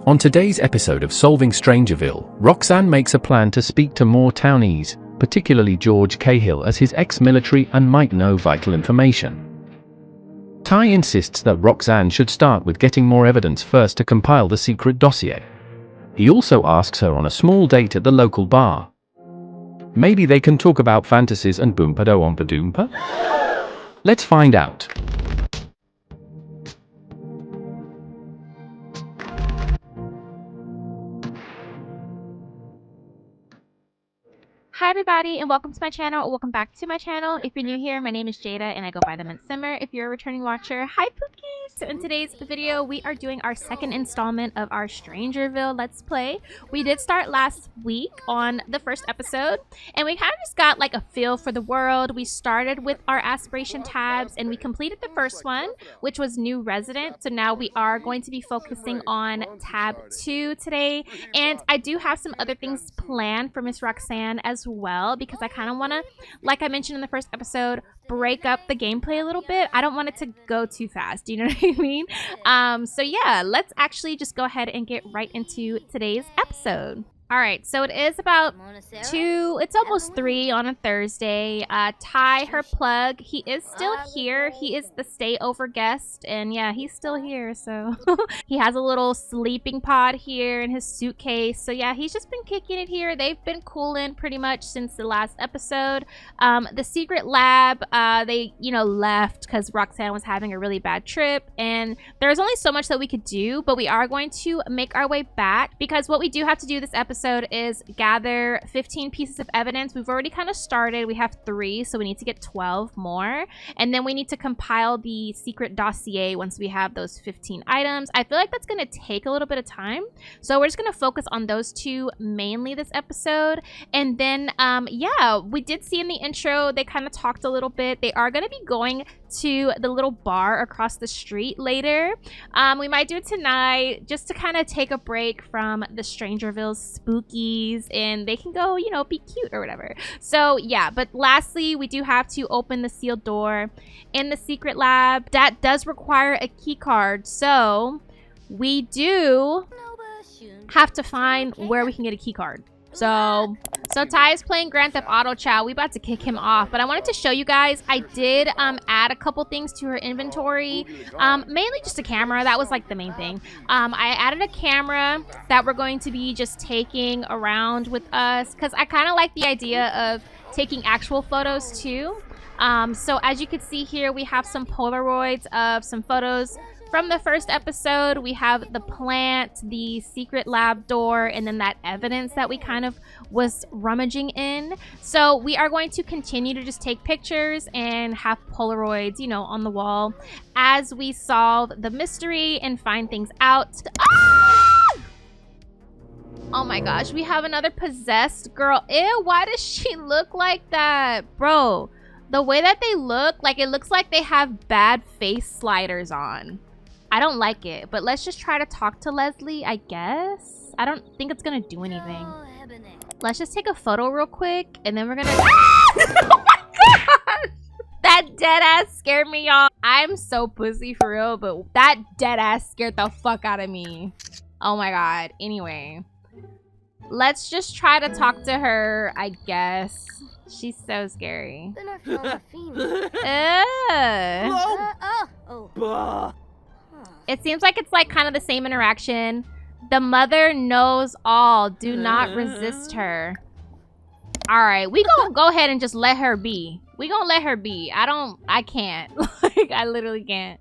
On today's episode of Solving Strangerville, Roxanne makes a plan to speak to more townies, particularly George Cahill, as his ex-military and might know vital information. Ty insists that Roxanne should start with getting more evidence first to compile the secret dossier. He also asks her on a small date at the local bar. Maybe they can talk about fantasies and boompa-do-ompa-doompa? Let's find out. Hi everybody and welcome to my channel, or welcome back to my channel. If you're new here, my name is Jada and I go by the mintsimmer. If you're a returning watcher, hi pookies! So in today's video, we are doing our second installment of our Strangerville Let's Play. We did start last week on the first episode and we kind of just got like a feel for the world. We started with our aspiration tabs and we completed the first one, which was new resident. So now we are going to be focusing on tab 2 today, and I do have some other things planned for Miss Roxanne as well, because I kind of want to, like I mentioned in the first episode, break up the gameplay a little bit. I don't want it to go too fast, do you know what I mean? So yeah, let's actually just go ahead and get right into today's episode. All right, so it is about 2, it's almost 3 on a Thursday. Ty, her plug, he is still here. He is the stay over guest, and yeah, he's still here. So he has a little sleeping pod here in his suitcase. So yeah, he's just been kicking it here. They've been cooling pretty much since the last episode. The secret lab, they, left because Roxanne was having a really bad trip, and there's only so much that we could do, but we are going to make our way back, because what we do have to do this episode is gather 15 pieces of evidence. We've already kind of started. We have 3, so we need to get 12 more, and then we need to compile the secret dossier once we have those 15 items. I feel like that's going to take a little bit of time, so we're just going to focus on those 2 mainly this episode. And then yeah, we did see in the intro they kind of talked a little bit. They are going to be going to the little bar across the street later. We might do it tonight just to kind of take a break from the Strangerville spookies, and they can go, be cute or whatever. So yeah, but lastly, we do have to open the sealed door in the secret lab. That does require a key card, so we do have to find where we can get a key card. So Ty is playing Grand Theft Auto Chow. We about to kick him off, but I wanted to show you guys, I did add a couple things to her inventory, mainly just a camera. That was like the main thing. I added a camera that we're going to be just taking around with us, because I kind of like the idea of taking actual photos too. So as you can see here, we have some Polaroids of some photos from the first episode. We have the plant, the secret lab door, and then that evidence that we kind of was rummaging in. So we are going to continue to just take pictures and have Polaroids, on the wall as we solve the mystery and find things out. Ah! Oh my gosh, we have another possessed girl. Ew, why does she look like that? Bro, the way that they look, like it looks like they have bad face sliders on. I don't like it, but let's just try to talk to Leslie, I guess. I don't think it's gonna do anything. Let's just take a photo real quick, and then we're gonna... Oh my gosh! That dead ass scared me, y'all. I'm so pussy for real, but that dead ass scared the fuck out of me. Oh my god. Anyway, let's just try to talk to her, I guess. She's so scary. It seems like it's like kind of the same interaction. The mother knows all. Do not resist her. All right, we gonna go ahead and just let her be. We gonna let her be. I can't. Like, I literally can't.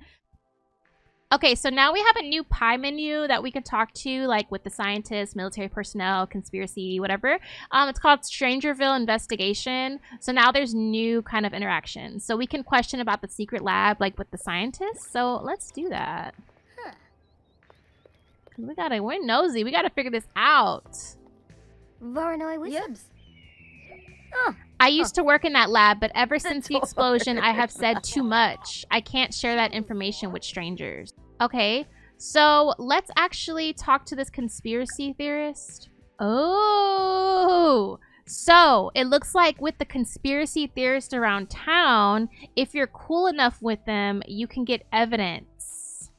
Okay, so now we have a new pie menu that we can talk to, like with the scientists, military personnel, conspiracy, whatever. It's called Strangerville Investigation. So now there's new kind of interactions. So we can question about the secret lab, like with the scientists. So let's do that. We're nosy. We gotta figure this out. I used to work in that lab, but ever since the explosion, I have said too much. I can't share that information with strangers. Okay, so let's actually talk to this conspiracy theorist. Oh, so it looks like with the conspiracy theorist around town, if you're cool enough with them, you can get evidence.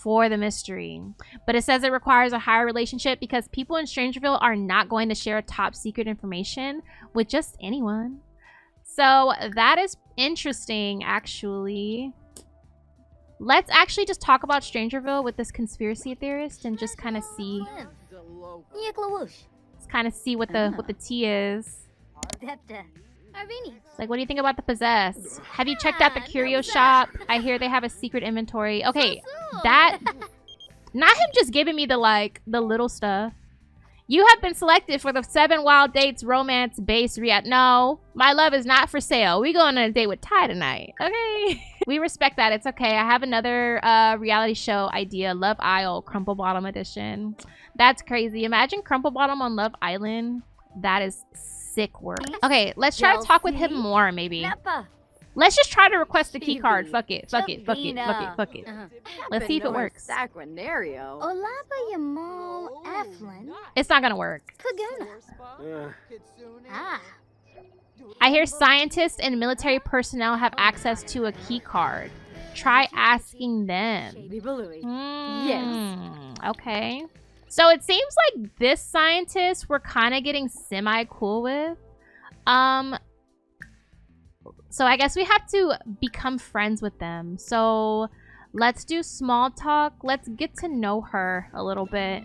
for the mystery. But it says it requires a higher relationship because people in Strangerville are not going to share top secret information with just anyone. So that is interesting, actually. Let's actually just talk about Strangerville with this conspiracy theorist and just kind of see. Let's kind of see what the tea is. Like, what do you think about the possessed? Have you checked out the curio shop? I hear they have a secret inventory. Okay, that... Not him just giving me the little stuff. You have been selected for the 7 Wild Dates romance-based react. No, my love is not for sale. We going on a date with Ty tonight. Okay. We respect that. It's okay. I have another reality show idea. Love Isle, Crumple Bottom edition. That's crazy. Imagine Crumple Bottom on Love Island. That is sick work. Okay, let's try to talk with him more, maybe. Let's just try to request the key card. Fuck it. Fuck it. Fuck it. Fuck it. Fuck it. Let's see if it works. It's not gonna work. I hear scientists and military personnel have access to a key card. Try asking them. Okay. So it seems like this scientist we're kind of getting semi-cool with. So I guess we have to become friends with them. So let's do small talk. Let's get to know her a little bit.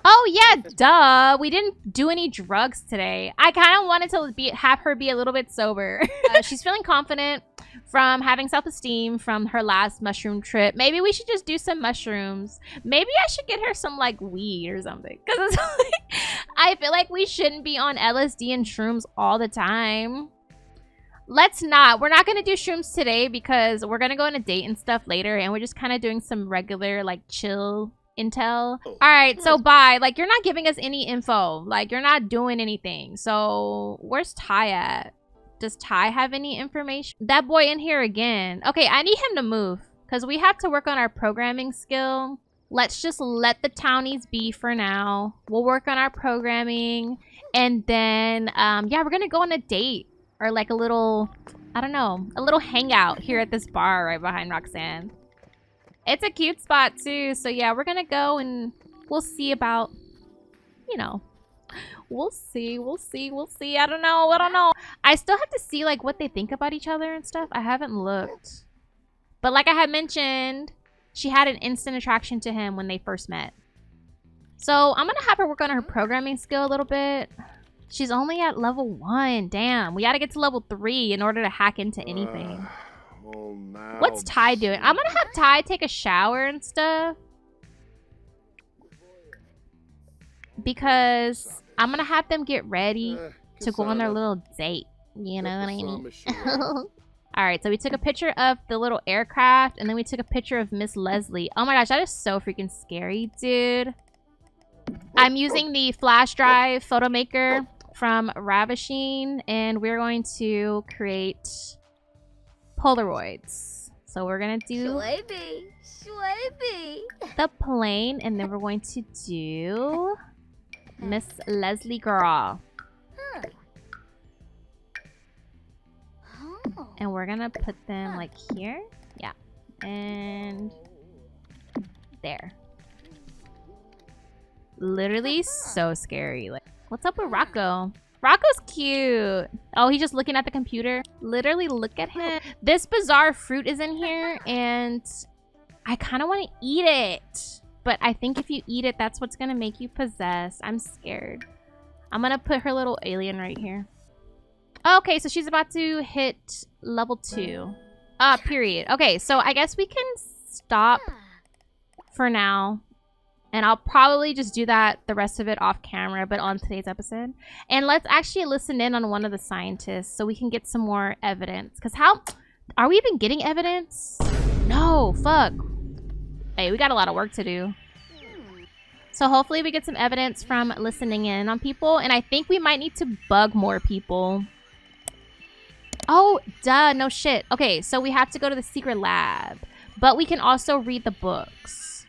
Oh yeah, duh. We didn't do any drugs today. I kind of wanted to have her be a little bit sober. She's feeling confident from having self-esteem from her last mushroom trip. Maybe we should just do some mushrooms. Maybe I should get her some like weed or something. Because it's like, I feel like we shouldn't be on LSD and shrooms all the time. Let's not. We're not going to do shrooms today because we're going to go on a date and stuff later. And we're just kind of doing some regular, like, chill intel. All right, so bye. Like, you're not giving us any info. Like, you're not doing anything. So, where's Ty at? Does Ty have any information? That boy in here again. Okay, I need him to move because we have to work on our programming skill. Let's just let the townies be for now. We'll work on our programming. And then, yeah, we're going to go on a date. Or like a little, I don't know, a little hangout here at this bar right behind Roxanne. It's a cute spot too. So yeah, we're gonna go and we'll see about, you know, we'll see. I don't know. I still have to see like what they think about each other and stuff. I haven't looked. But like I had mentioned, she had an instant attraction to him when they first met. So I'm gonna have her work on her programming skill a little bit. She's only at level 1. Damn, we gotta get to level 3 in order to hack into anything. What's Ty doing? I'm gonna have Ty take a shower and stuff. Because I'm gonna have them get ready to go on their little date. You know what I mean? Alright, so we took a picture of the little aircraft. And then we took a picture of Miss Leslie. Oh my gosh, that is so freaking scary, dude. I'm using the flash drive photo maker from Ravishing, and we're going to create Polaroids. So we're gonna do the plane, and then we're going to do Miss Leslie girl. And we're gonna put them like here. Yeah. And there. Literally so scary. Like, what's up with Rocco? Rocco's cute. Oh, he's just looking at the computer. Literally, look at him. This bizarre fruit is in here, and I kind of want to eat it. But I think if you eat it, that's what's going to make you possessed. I'm scared. I'm going to put her little alien right here. Okay, so she's about to hit level 2. Period. Okay, so I guess we can stop for now. And I'll probably just do that the rest of it off camera, but on today's episode. And let's actually listen in on one of the scientists so we can get some more evidence. Because how... Are we even getting evidence? No, fuck. Hey, we got a lot of work to do. So hopefully we get some evidence from listening in on people. And I think we might need to bug more people. Oh, duh, no shit. Okay, so we have to go to the secret lab. But we can also read the books.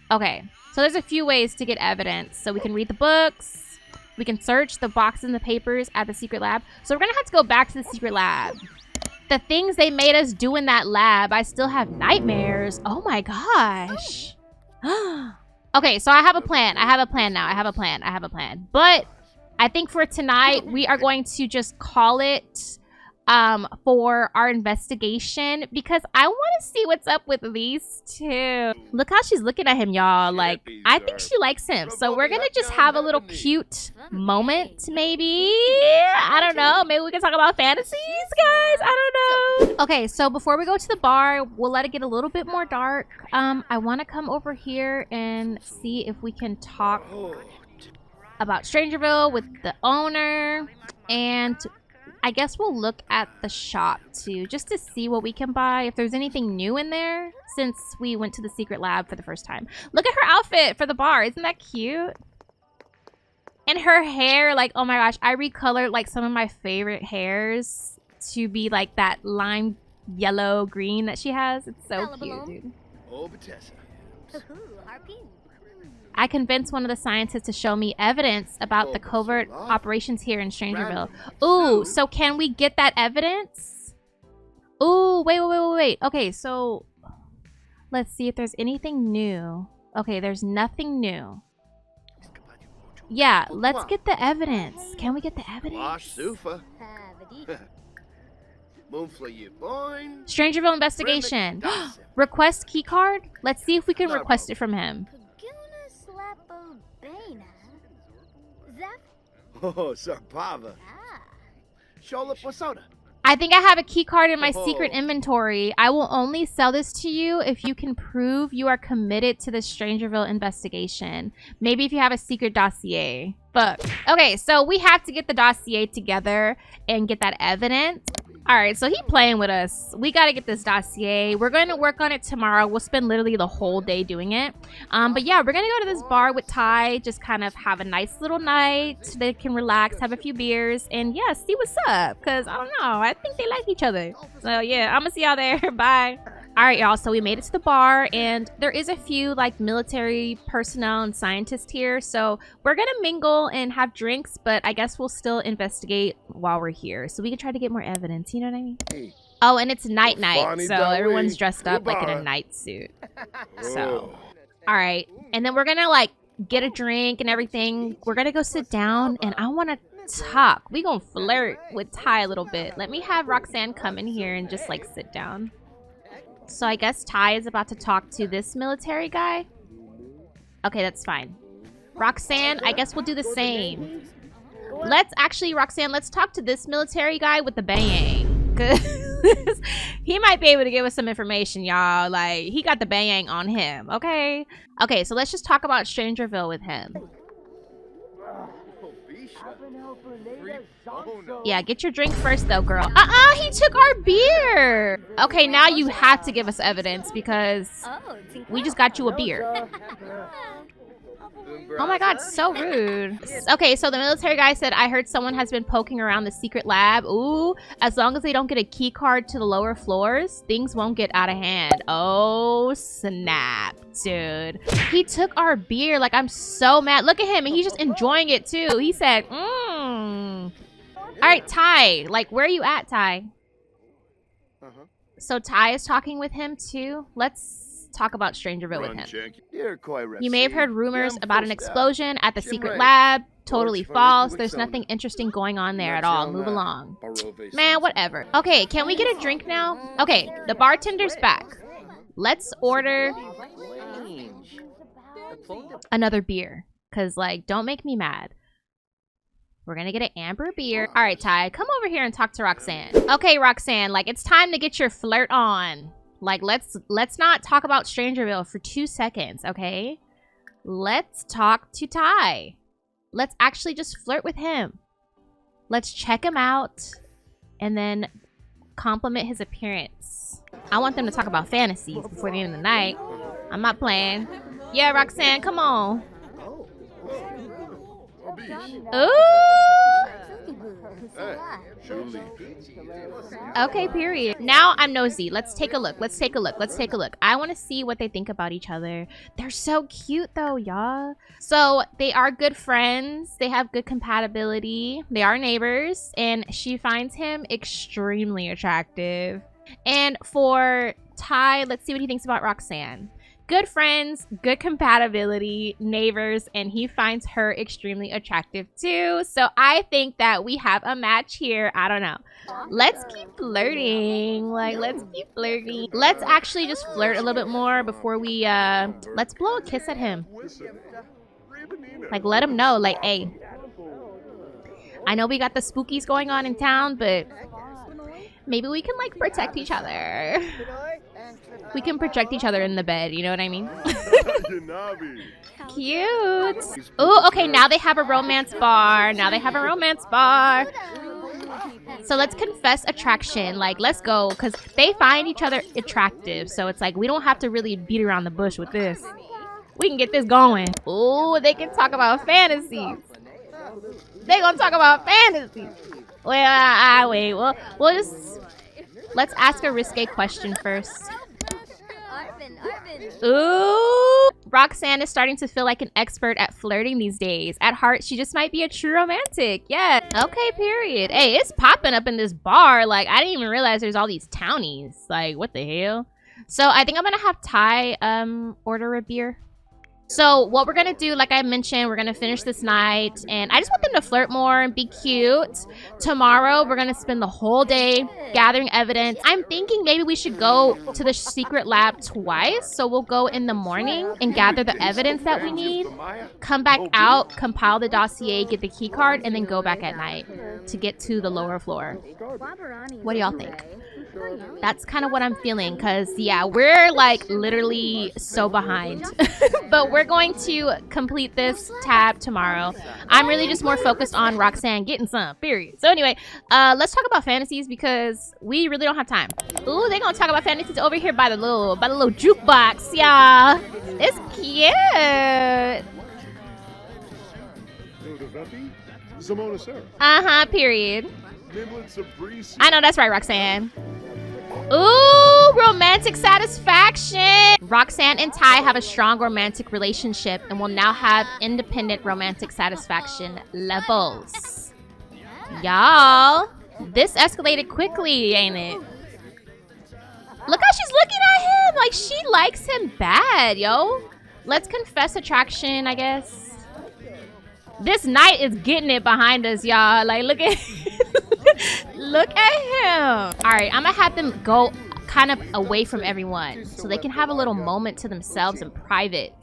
Okay, so there's a few ways to get evidence. So we can read the books. We can search the boxes and the papers at the secret lab. So we're going to have to go back to the secret lab. The things they made us do in that lab, I still have nightmares. Oh my gosh. Okay, so I have a plan. I have a plan now. I have a plan. But I think for tonight, we are going to just call it for our investigation because I want to see what's up with these two. Look how she's looking at him, y'all. Like, I think she likes him. So we're gonna just have a little cute moment, maybe. I don't know. Maybe we can talk about fantasies, guys. I don't know. Okay, so before we go to the bar, we'll let it get a little bit more dark. I want to come over here and see if we can talk about Strangerville with the owner, and I guess we'll look at the shop too, just to see what we can buy, if there's anything new in there since we went to the secret lab for the first time. Look at her outfit for the bar. Isn't that cute? And her hair, like, oh my gosh, I recolored like some of my favorite hairs to be like that lime yellow green that she has. It's so cute, dude. I convinced one of the scientists to show me evidence about the covert operations here in Strangerville. Ooh, so can we get that evidence? Ooh, wait. Okay, so let's see if there's anything new. Okay, there's nothing new. Yeah, let's get the evidence. Can we get the evidence? Strangerville investigation. Request keycard? Let's see if we can request it from him. I think I have a key card in my secret inventory. I will only sell this to you if you can prove you are committed to the Strangerville investigation. Maybe if you have a secret dossier. But okay, so we have to get the dossier together and get that evidence. All right, so he playing with us. We got to get this dossier. We're going to work on it tomorrow. We'll spend literally the whole day doing it. But yeah, we're going to go to this bar with Ty. Just kind of have a nice little night. They can relax, have a few beers, and yeah, see what's up. Because, I don't know, I think they like each other. So yeah, I'm going to see y'all there. Bye. All right, y'all, so we made it to the bar, and there is a few, like, military personnel and scientists here, so we're gonna mingle and have drinks, but I guess we'll still investigate while we're here, so we can try to get more evidence, you know what I mean? Oh, and it's night, so everyone's dressed up, like, in a night suit. So, all right, and then we're gonna, like, get a drink and everything. We're gonna go sit down, and I wanna talk. We gonna flirt with Ty a little bit. Let me have Roxanne come in here and just, like, sit down. So I guess Ty is about to talk to this military guy. Okay, that's fine. Roxanne, I guess we'll do the same. Let's actually, Roxanne, let's talk to this military guy with the bang. Cause he might be able to give us some information, y'all. Like, he got the bang on him, okay? Okay, so let's just talk about Strangerville with him. Yeah, get your drink first though, girl. He took our beer. Okay, now you have to give us evidence because we just got you a beer. Oh my god, so rude. Okay, so the military guy said, I heard someone has been poking around the secret lab. Ooh, as long as they don't get a key card to the lower floors, things won't get out of hand. Oh, snap, dude. He took our beer. Like, I'm so mad. Look at him, and he's just enjoying it too. He said, All right, Ty. Like, where are you at, Ty? So Ty is talking with him too. Let's talk about Strangerville with him. You may have heard rumors about an explosion at the secret lab. Totally false. There's nothing interesting going on there at all. Move along. Man, whatever. Okay, can we get a drink now? Okay, the bartender's back. Let's order another beer. Because, like, don't make me mad. We're gonna get an amber beer. All right, Ty, come over here and talk to Roxanne. Okay, Roxanne, like, it's time to get your flirt on. Like, let's not talk about Strangerville for 2 seconds, okay? Let's talk to Ty. Let's actually just flirt with him. Let's check him out and then compliment his appearance. I want them to talk about fantasies before the end of the night. I'm not playing. Yeah, Roxanne, come on. Ooh! Okay, period. Now I'm nosy. Let's take a look. Let's take a look. Let's take a look. I want to see what they think about each other. They're so cute though, y'all. So they are good friends. They have good compatibility. They are neighbors. And she finds him extremely attractive. And for Ty, let's see what he thinks about Roxanne. Good friends, good compatibility, neighbors, and he finds her extremely attractive too. So I think that we have a match here. I don't know. Let's keep flirting. Like, let's keep flirting. Let's actually just flirt a little bit more before we, let's blow a kiss at him. Like, let him know, like, hey, I know we got the spookies going on in town, but maybe we can, like, protect each other. We can protect each other in the bed, you know what I mean? Cute. Oh, okay, now they have a romance bar. Now they have a romance bar. So let's confess attraction. Like, let's go, because they find each other attractive. So it's like, we don't have to really beat around the bush with this. We can get this going. Oh, they can talk about fantasies. They gonna talk about fantasies. Well, wait. We'll just... Let's ask a risque question first. Ooh! Roxanne is starting to feel like an expert at flirting these days. At heart, she just might be a true romantic. Yeah. Okay, period. Hey, it's popping up in this bar. Like, I didn't even realize there's all these townies. Like, what the hell? So, I think I'm gonna have Ty, order a beer. So what we're gonna do, like I mentioned, we're gonna finish this night, and I just want them to flirt more and be cute. Tomorrow we're gonna spend the whole day gathering evidence. I'm thinking maybe we should go to the secret lab twice. So we'll go in the morning and gather the evidence that we need, come back out, compile the dossier, get the key card, and then go back at night to get to the lower floor. What do y'all think? That's kind of what I'm feeling, because yeah, we're like literally so behind. But we're going to complete this tab tomorrow. I'm really just more focused on Roxanne getting some, period. So anyway, let's talk about fantasies, because we really don't have time. Ooh, they're gonna talk about fantasies over here by the little jukebox, y'all. It's cute. Uh-huh, period. I know that's right, Roxanne. Ooh, romantic satisfaction. Roxanne and Ty have a strong romantic relationship and will now have independent romantic satisfaction levels. Y'all, this escalated quickly, ain't it? Look how she's looking at him. Like, she likes him bad, yo. Let's confess attraction, I guess. This knight is getting it behind us, y'all. Like, look at look at him. All right, I'm gonna have them go kind of away from everyone so they can have a little moment to themselves in private.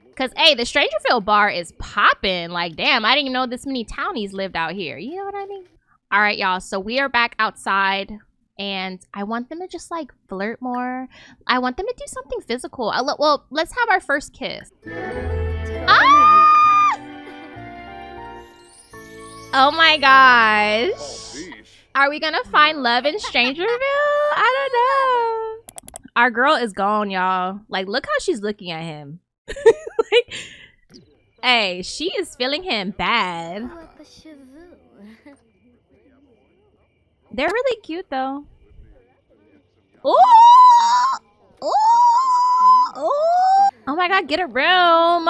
Because, hey, the Strangerville bar is popping. Like, damn, I didn't even know this many townies lived out here. You know what I mean? All right, y'all. So we are back outside, and I want them to just, like, flirt more. I want them to do something physical. Well, let's have our first kiss. Ah! Oh my gosh. Are we gonna find love in Strangerville? I don't know. Our girl is gone, y'all. Like, look how she's looking at him. Like, hey, she is feeling him bad. They're really cute, though. Ooh! Ooh! Ooh! Oh my god, get a room.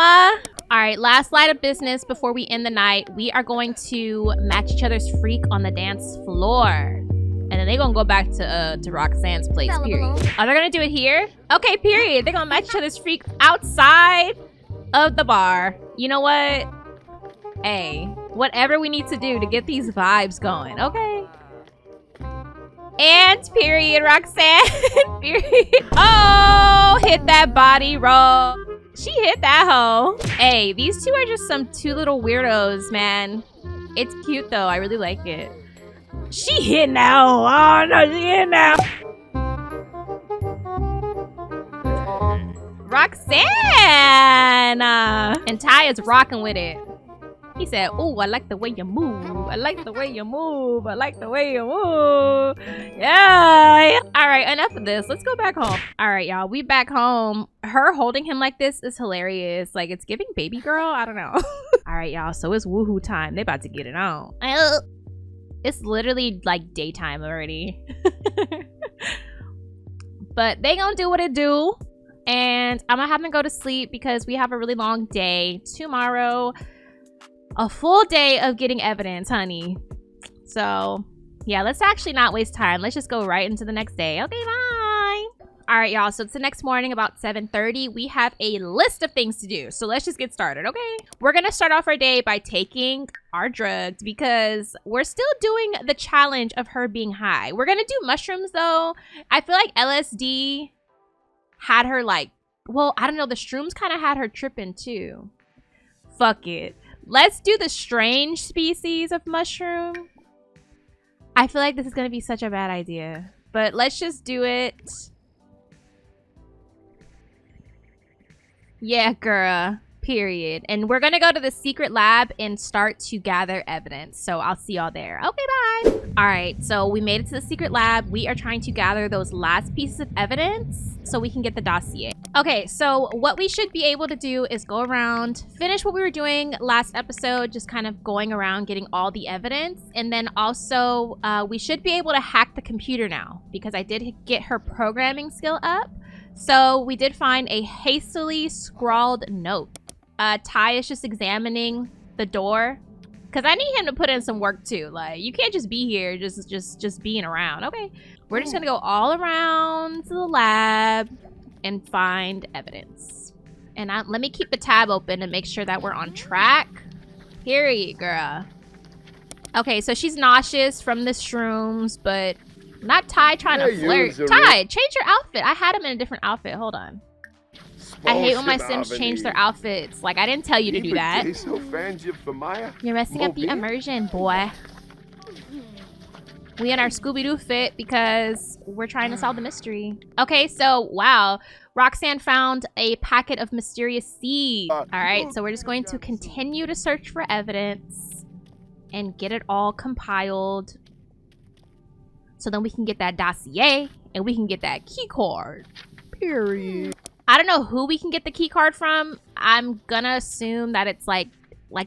All right, last line of business before we end the night. We are going to match each other's freak on the dance floor. And then they're gonna go back to Roxanne's place, period. Oh, they're gonna do it here? Okay, period. They're gonna match each other's freak outside of the bar. You know what? Hey, whatever we need to do to get these vibes going, okay? And period, Roxanne. Period. Oh, hit that body roll. She hit that hoe. Hey, these two are just some two little weirdos, man. It's cute, though. I really like it. She hit now. Oh, no, she hit now. Roxanne! And Ty is rocking with it. He said, "Ooh, I like the way you move. I like the way you move. I like the way you move." Yeah. All right, enough of this. Let's go back home. All right, y'all. We back home. Her holding him like this is hilarious. Like, it's giving baby girl. I don't know. All right, y'all. So it's woohoo time. They about to get it on. It's literally like daytime already. But they gonna do what it do. And I'm gonna have them go to sleep because we have a really long day tomorrow. A full day of getting evidence, honey. So yeah, let's actually not waste time. Let's just go right into the next day. Okay, bye. All right, y'all. So it's the next morning about 7:30. We have a list of things to do. So let's just get started, okay? We're going to start off our day by taking our drugs because we're still doing the challenge of her being high. We're going to do mushrooms, though. I feel like LSD had her, like, well, I don't know. The shrooms kind of had her tripping, too. Fuck it. Let's do the strange species of mushroom. I feel like this is going to be such a bad idea. But let's just do it. Yeah, girl. Period. And we're gonna go to the secret lab and start to gather evidence. So I'll see y'all there. Okay, bye. All right, so we made it to the secret lab. We are trying to gather those last pieces of evidence so we can get the dossier. Okay, so what we should be able to do is go around, finish what we were doing last episode, just kind of going around getting all the evidence. And then also, we should be able to hack the computer now because I did get her programming skill up. So we did find a hastily scrawled note. Ty is just examining the door because I need him to put in some work too. Like, you can't just be here just being around. Okay, we're just gonna go all around to the lab and find evidence. And let me keep the tab open and make sure that we're on track. Period, girl. Okay, so she's nauseous from the shrooms, but not Ty trying to flirt. Ty, change your outfit. I had him in a different outfit. Hold on. I hate when my Sims change their outfits. Like, I didn't tell you to do that. You're messing up the immersion, boy. We in our Scooby-Doo fit because we're trying to solve the mystery. Okay, so, wow. Roxanne found a packet of mysterious seeds. All right, so we're just going to continue to search for evidence and get it all compiled. So then we can get that dossier and we can get that key card. Period. I don't know who we can get the key card from. I'm gonna assume that it's like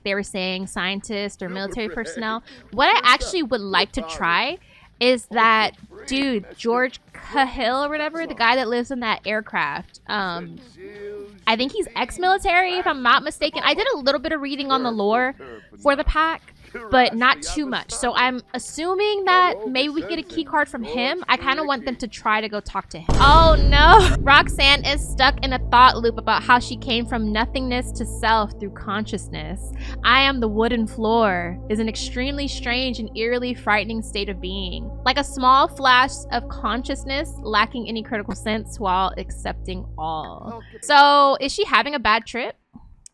they were saying, scientists or military personnel. What I actually would like to try is that dude, George Cahill or whatever, the guy that lives in that aircraft. I think he's ex-military if I'm not mistaken. I did a little bit of reading on the lore for the pack, but not too much. So I'm assuming that maybe we get a key card from him. I kind of want them to try to go talk to him. Oh no! Roxanne is stuck in a thought loop about how she came from nothingness to self through consciousness. I am the wooden floor is an extremely strange and eerily frightening state of being. Like a small flash of consciousness lacking any critical sense while accepting all. So is she having a bad trip?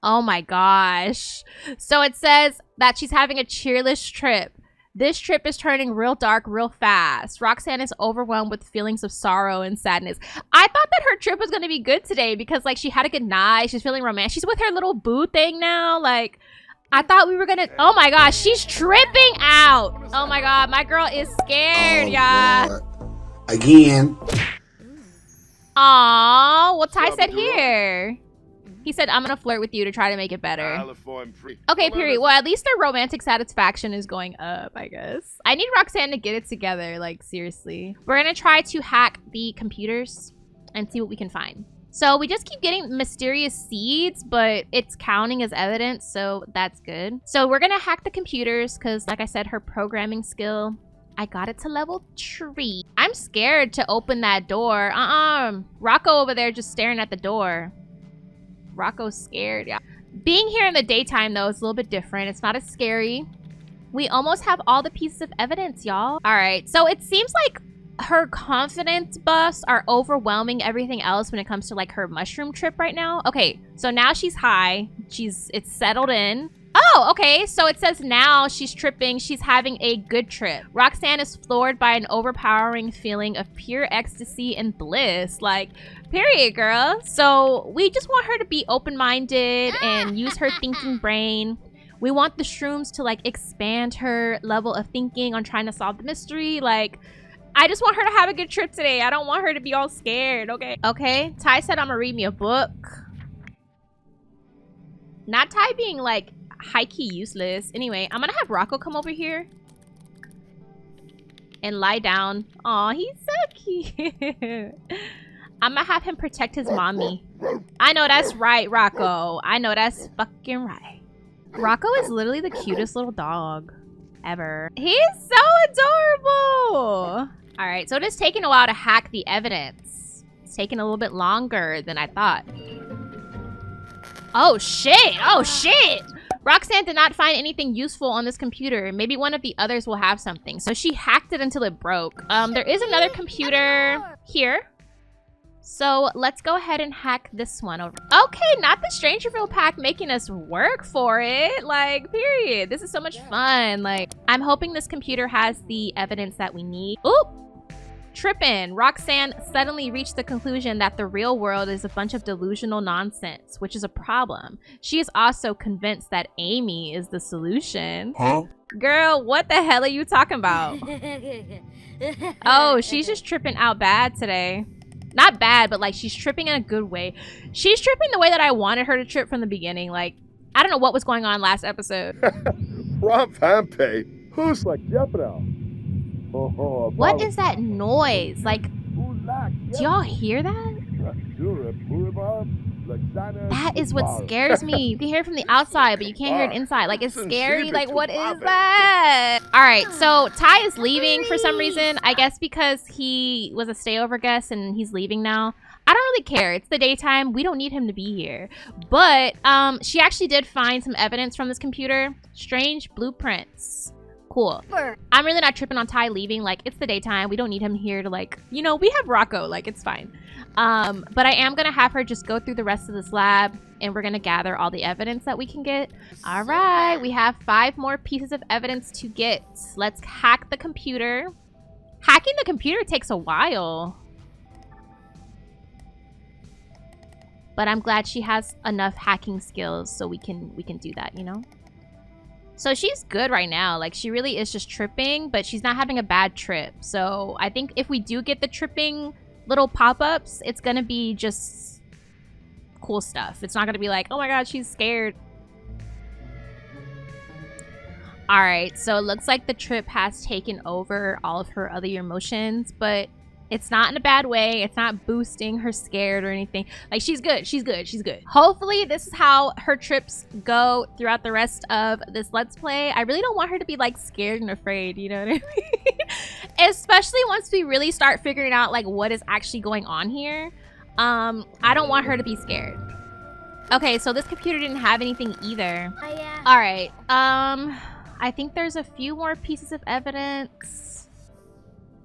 Oh my gosh. So it says that she's having a cheerless trip. This trip is turning real dark real fast. Roxanne is overwhelmed with feelings of sorrow and sadness. I thought that her trip was going to be good today because, like, she had a good night. She's feeling romantic. She's with her little boo thing now. Like, I thought we were going to... Oh my gosh, she's tripping out. Oh my god, my girl is scared, y'all. Again. Aww, well, Ty said here. He said, I'm gonna flirt with you to try to make it better. Okay, period. Well, at least their romantic satisfaction is going up, I guess. I need Roxanne to get it together, like, seriously. We're gonna try to hack the computers and see what we can find. So we just keep getting mysterious seeds, but it's counting as evidence, so that's good. So we're gonna hack the computers because, like I said, her programming skill, I got it to level 3. I'm scared to open that door. Rocco over there just staring at the door. Rocco's scared, yeah. Being here in the daytime, though, is a little bit different. It's not as scary. We almost have all the pieces of evidence, y'all. All right, so it seems like her confidence buffs are overwhelming everything else when it comes to, like, her mushroom trip right now. Okay, so now she's high. It's settled in. Oh, okay, so it says now she's tripping. She's having a good trip. Roxanne is floored by an overpowering feeling of pure ecstasy and bliss. Like, period, girl. So we just want her to be open-minded and use her thinking brain. We want the shrooms to, like, expand her level of thinking on trying to solve the mystery. Like, I just want her to have a good trip today. I don't want her to be all scared, okay? Okay, Ty said I'm gonna read me a book. Not Ty being, like, high-key useless. Anyway, I'm gonna have Rocco come over here and lie down. Aw, he's so cute. I'm gonna have him protect his mommy. I know that's right, Rocco. I know that's fucking right. Rocco is literally the cutest little dog ever. He's so adorable. All right, so it is taking a while to hack the evidence. It's taking a little bit longer than I thought. Oh shit, oh shit. Roxanne did not find anything useful on this computer. Maybe one of the others will have something. So she hacked it until it broke. There is another computer here. So let's go ahead and hack this one over. Okay, not the Strangerville pack making us work for it. Like, period. This is so much fun. Like, I'm hoping this computer has the evidence that we need. Oop! Trippin'. Roxanne suddenly reached the conclusion that the real world is a bunch of delusional nonsense, which is a problem. She is also convinced that Amy is the solution. Huh? Girl, what the hell are you talking about? Oh, she's just tripping out bad today. Not bad, but like she's tripping in a good way. She's tripping the way that I wanted her to trip from the beginning. Like, I don't know what was going on last episode. Who's like what is that noise? Like, do y'all hear that? That is what scares me. You can hear it from the outside, but you can't hear it inside. Like, it's scary. Like, what is that? All right, so Ty is leaving for some reason. I guess because he was a stayover guest and he's leaving now. I don't really care. It's the daytime. We don't need him to be here. But she actually did find some evidence from this computer. Strange blueprints. Cool. I'm really not tripping on Ty leaving. Like, it's the daytime. We don't need him here to, like, you know, we have Rocco. Like, it's fine. But I am going to have her just go through the rest of this lab, and we're going to gather all the evidence that we can get. All right. We have 5 more pieces of evidence to get. Let's hack the computer. Hacking the computer takes a while. But I'm glad she has enough hacking skills so we can do that, you know? So she's good right now. Like, she really is just tripping, but she's not having a bad trip. So I think if we do get the tripping little pop-ups, it's gonna be just cool stuff. It's not gonna be like, oh my god, she's scared. All right, so it looks like the trip has taken over all of her other emotions, but it's not in a bad way. It's not boosting her scared or anything. Like, she's good. She's good. She's good. Hopefully, this is how her trips go throughout the rest of this Let's Play. I really don't want her to be, like, scared and afraid. You know what I mean? Especially once we really start figuring out, like, what is actually going on here. I don't want her to be scared. Okay, so this computer didn't have anything either. Oh, yeah. All right. I think there's a few more pieces of evidence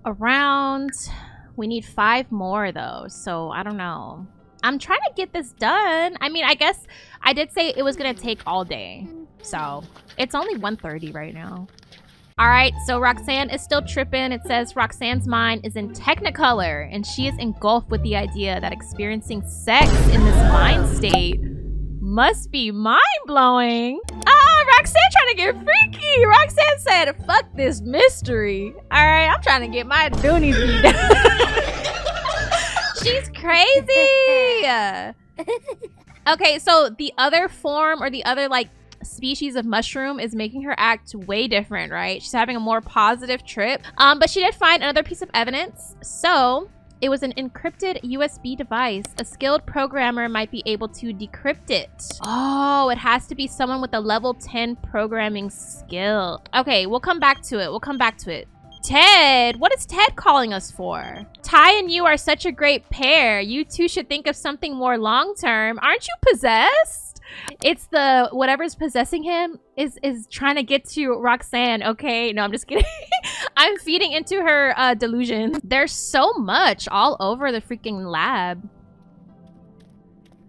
around. We need 5 more though, so I don't know. I'm trying to get this done. I mean, I guess I did say it was gonna take all day, so it's only 1:30 right now. All right, so Roxanne is still tripping. It says Roxanne's mind is in Technicolor, and she is engulfed with the idea that experiencing sex in this mind state must be mind-blowing. Roxanne trying to get freaky. Roxanne said, fuck this mystery. All right, I'm trying to get my doonies beat down. She's crazy. Okay, so the other form or the other, like, species of mushroom is making her act way different, right? She's having a more positive trip. But she did find another piece of evidence. So it was an encrypted USB device. A skilled programmer might be able to decrypt it. Oh, it has to be someone with a level 10 programming skill. Okay, we'll come back to it. We'll come back to it. Ted, what is Ted calling us for? Ty and you are such a great pair. You two should think of something more long-term. Aren't you possessed? It's the whatever's possessing him is trying to get to Roxanne. Okay, no, I'm just kidding. I'm feeding into her delusion. There's so much all over the freaking lab.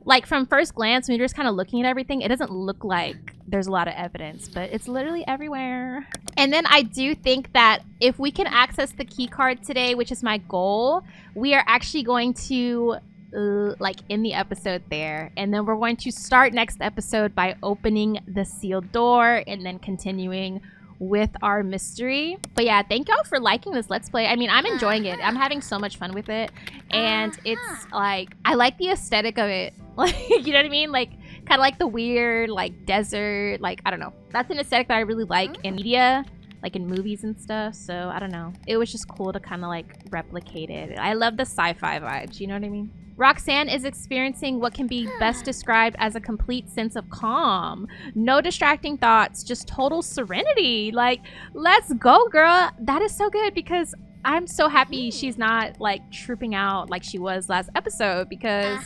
Like, from first glance, when you're just kind of looking at everything, it doesn't look like there's a lot of evidence, but it's literally everywhere. And then I do think that if we can access the key card today, which is my goal, we are actually going to like end the episode there, and then we're going to start next episode by opening the sealed door and then continuing with our mystery. But yeah, thank y'all for liking this Let's Play. I mean, I'm enjoying it. I'm having so much fun with it, and it's like, I like the aesthetic of it. Like, you know what I mean? Like, kind of like the weird, like, desert, like, I don't know. That's an aesthetic that I really like in media. like in movies and stuff. So I don't know. It was just cool to kind of like replicate it. I love the sci-fi vibes. You know what I mean? Roxanne is experiencing what can be best described as a complete sense of calm. No distracting thoughts, just total serenity. Like, let's go, girl. That is so good because I'm so happy she's not like trooping out like she was last episode because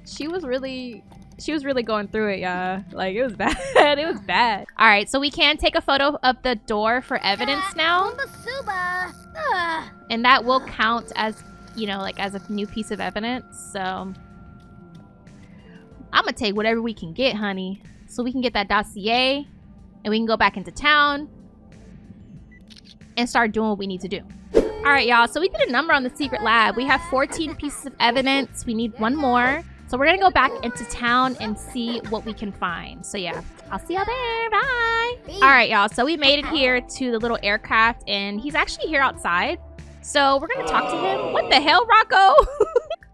she was really going through it, y'all. Like, it was bad. It was bad. All right, so we can take a photo of the door for evidence now. And that will count as, you know, like as a new piece of evidence. So I'm gonna take whatever we can get, honey, so we can get that dossier and we can go back into town and start doing what we need to do. All right, y'all, so we did a number on the secret lab. We have 14 pieces of evidence. We need one more, so we're gonna go back into town and see what we can find. So yeah, I'll see y'all there. Bye. All right, y'all, so we made it here to the little aircraft and he's actually here outside. So we're gonna talk to him. What the hell, Rocco?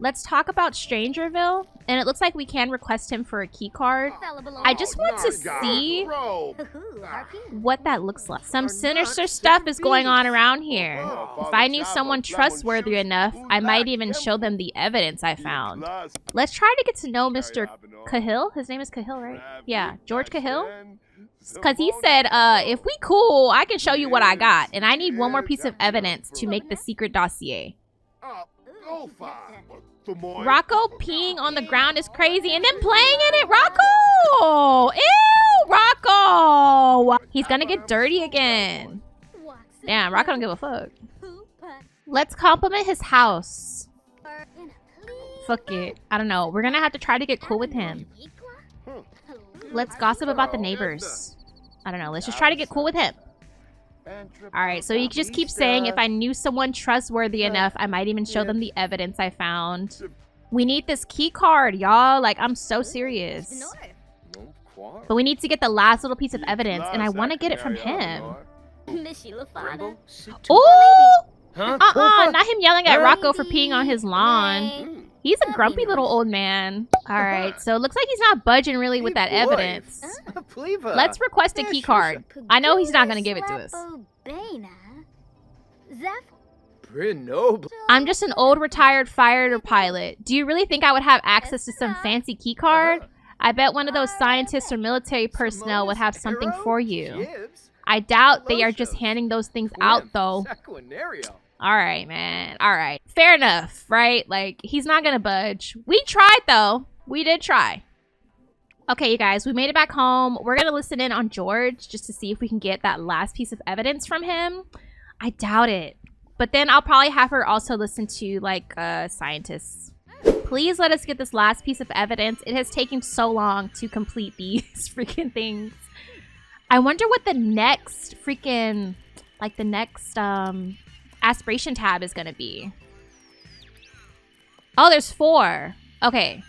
Let's talk about Strangerville. And it looks like we can request him for a key card. I just want to see what that looks like. Some sinister stuff is going on around here. If I knew someone trustworthy enough, I might even show them the evidence I found. Let's try to get to know Mr. Cahill. His name is Cahill, right? Yeah, George Cahill. Because he said, if we cool, I can show you what I got. And I need one more piece of evidence to make the secret dossier. Rocco peeing on the ground is crazy. And then playing in it, Rocco! Ew, Rocco! He's gonna get dirty again. Damn, Rocco don't give a fuck. Let's compliment his house. Fuck it. I don't know. We're gonna have to try to get cool with him. Let's gossip about the neighbors. I don't know. Let's just try to get cool with him. Alright, so he just keeps saying, if I knew someone trustworthy enough, I might even show them the evidence I found. We need this key card, y'all. Like, I'm so serious. But we need to get the last little piece of evidence, and I want to get it from him. Ooh! Not him yelling at Rocco for peeing on his lawn. He's a grumpy little old man. Alright, so it looks like he's not budging really with that evidence. Let's request a key card. I know he's not going to give it to us. I'm just an old retired fighter pilot. Do you really think I would have access to some fancy key card? I bet one of those scientists or military personnel would have something for you. I doubt they are just handing those things out, though. Alright, man. Alright. Fair enough, right? Like, he's not gonna budge. We tried, though. We did try. Okay, you guys. We made it back home. We're gonna listen in on George just to see if we can get that last piece of evidence from him. I doubt it. But then I'll probably have her also listen to, like, scientists. Please let us get this last piece of evidence. It has taken so long to complete these freaking things. I wonder what the next freaking, like, the next, aspiration tab is gonna be. Oh, there's 4. Okay.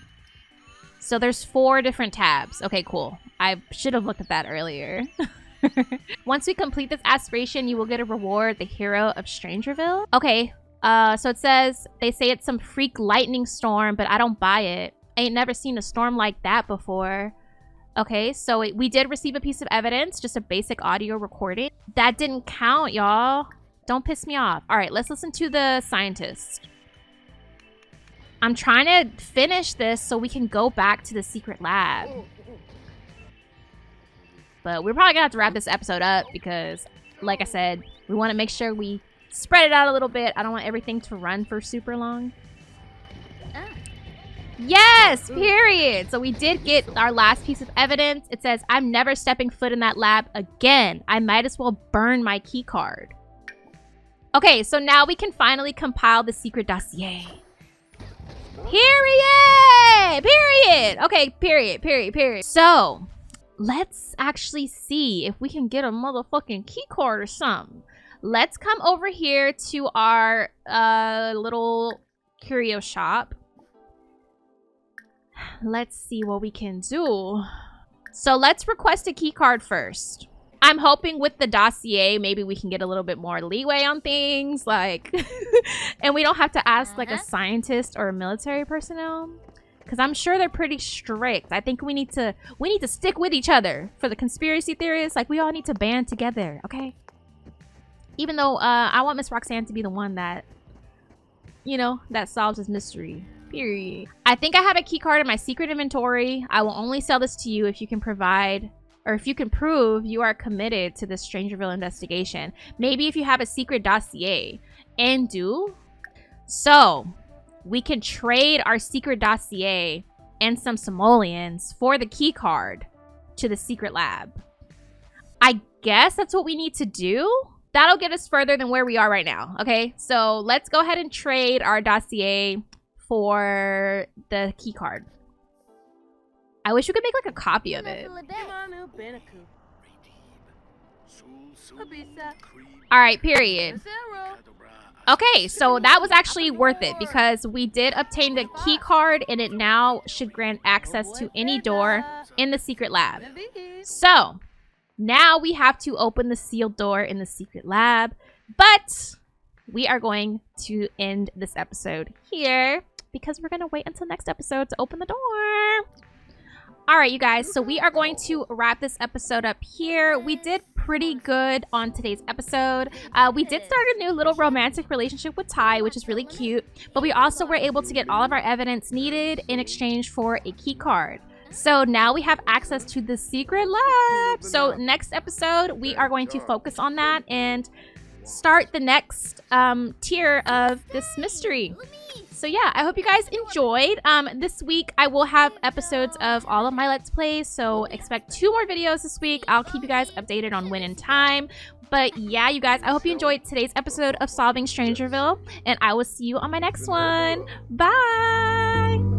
So there's 4 different tabs. Okay, cool. I should have looked at that earlier. Once we complete this aspiration, you will get a reward, the hero of Strangerville. Okay. So it says, they say it's some freak lightning storm, but I don't buy it. I ain't never seen a storm like that before. Okay, so we did receive a piece of evidence, just a basic audio recording. That didn't count, y'all. Don't piss me off. All right, let's listen to the scientist. I'm trying to finish this so we can go back to the secret lab. But we're probably gonna have to wrap this episode up because, like I said, we want to make sure we spread it out a little bit. I don't want everything to run for super long. Yes, period. So we did get our last piece of evidence. It says, I'm never stepping foot in that lab again. I might as well burn my key card. Okay, so now we can finally compile the secret dossier. Period! Period! Okay, period. So, let's actually see if we can get a motherfucking key card or something. Let's come over here to our little curio shop. Let's see what we can do. So let's request a key card first. I'm hoping with the dossier, maybe we can get a little bit more leeway on things, like, and we don't have to ask like a scientist or a military personnel. because I'm sure they're pretty strict. I think we need to stick with each other for the conspiracy theorists. Like, we all need to band together, okay? Even though I want Miss Roxanne to be the one that, you know, that solves this mystery. Period. I think I have a key card in my secret inventory. I will only sell this to you if you can provide, or if you can prove you are committed to this Strangerville investigation. Maybe if you have a secret dossier. And so we can trade our secret dossier and some simoleons for the key card to the secret lab. I guess that's what we need to do. That'll get us further than where we are right now. Okay, so let's go ahead and trade our dossier for the key card. I wish we could make like a copy of it. All right, period. Okay, so that was actually worth it because we did obtain the key card and it now should grant access to any door in the secret lab. So now we have to open the sealed door in the secret lab, but we are going to end this episode here because we're going to wait until next episode to open the door. All right, you guys, so we are going to wrap this episode up here. We did pretty good on today's episode. We did start a new little romantic relationship with Ty, which is really cute, but we also were able to get all of our evidence needed in exchange for a key card. So now we have access to the secret lab. So next episode, we are going to focus on that and start the next tier of this mystery. So yeah, I hope you guys enjoyed. This week I will have episodes of all of my Let's Plays, so expect 2 more videos this week. I'll keep you guys updated on when and time. But yeah, you guys, I hope you enjoyed today's episode of Solving Strangerville, and I will see you on my next one. Bye!